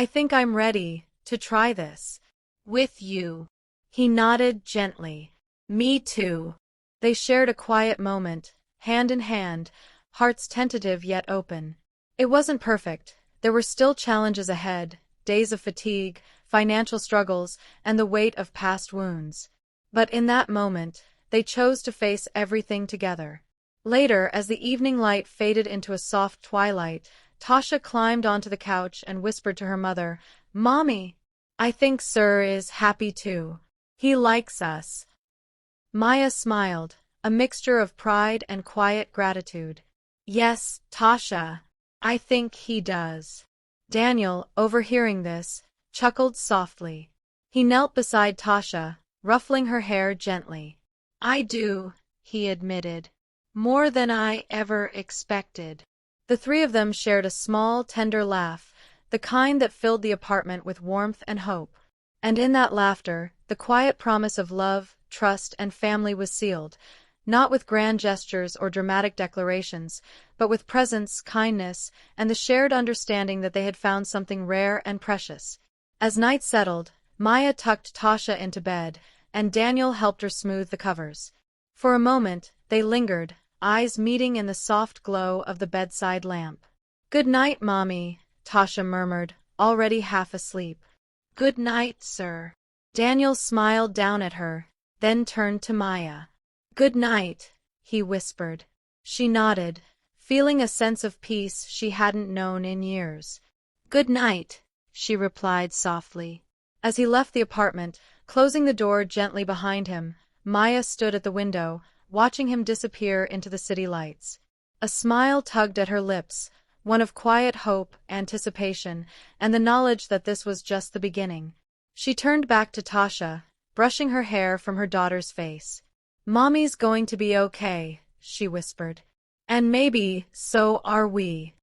think I'm ready to try this. With you." He nodded gently. "Me too." They shared a quiet moment, hand in hand, hearts tentative yet open. It wasn't perfect. There were still challenges ahead, days of fatigue, financial struggles, and the weight of past wounds. But in that moment, they chose to face everything together. Later, as the evening light faded into a soft twilight, Tasha climbed onto the couch and whispered to her mother, "Mommy, I think Sir is happy too. He likes us." Maya smiled, a mixture of pride and quiet gratitude. "Yes, Tasha, I think he does." Daniel, overhearing this, chuckled softly. He knelt beside Tasha, ruffling her hair gently. "I do," he admitted. "More than I ever expected." The three of them shared a small, tender laugh, the kind that filled the apartment with warmth and hope. And in that laughter, the quiet promise of love, trust, and family was sealed. not with grand gestures or dramatic declarations, but with presence, kindness, and the shared understanding that they had found something rare and precious. As night settled, Maya tucked Tasha into bed, and Daniel helped her smooth the covers. For a moment, they lingered, eyes meeting in the soft glow of the bedside lamp. "Good night, Mommy," Tasha murmured, already half asleep. "Good night, sir." Daniel smiled down at her, then turned to Maya. "Good night," he whispered. She nodded, feeling a sense of peace she hadn't known in years. "Good night," she replied softly. As he left the apartment, closing the door gently behind him, Maya stood at the window, watching him disappear into the city lights. A smile tugged at her lips, one of quiet hope, anticipation, and the knowledge that this was just the beginning. She turned back to Tasha, brushing her hair from her daughter's face. "Mommy's going to be okay," she whispered. "And maybe, so are we."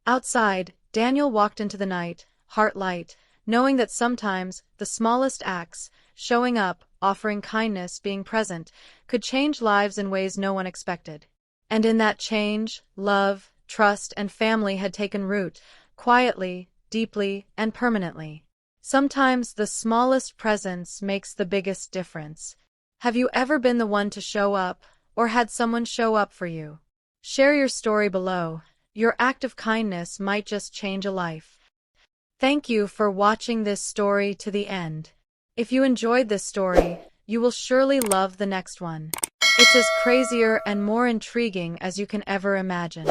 Outside, Daniel walked into the night, heart light, knowing that sometimes the smallest acts, showing up, offering kindness, being present, could change lives in ways no one expected. And in that change, love, trust, and family had taken root, quietly, deeply, and permanently. Sometimes the smallest presence makes the biggest difference. Have you ever been the one to show up, or had someone show up for you? Share your story below. Your act of kindness might just change a life. Thank you for watching this story to the end. If you enjoyed this story, you will surely love the next one. It's as crazier and more intriguing as you can ever imagine.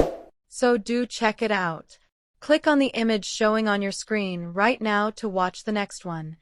So do check it out. Click on the image showing on your screen right now to watch the next one.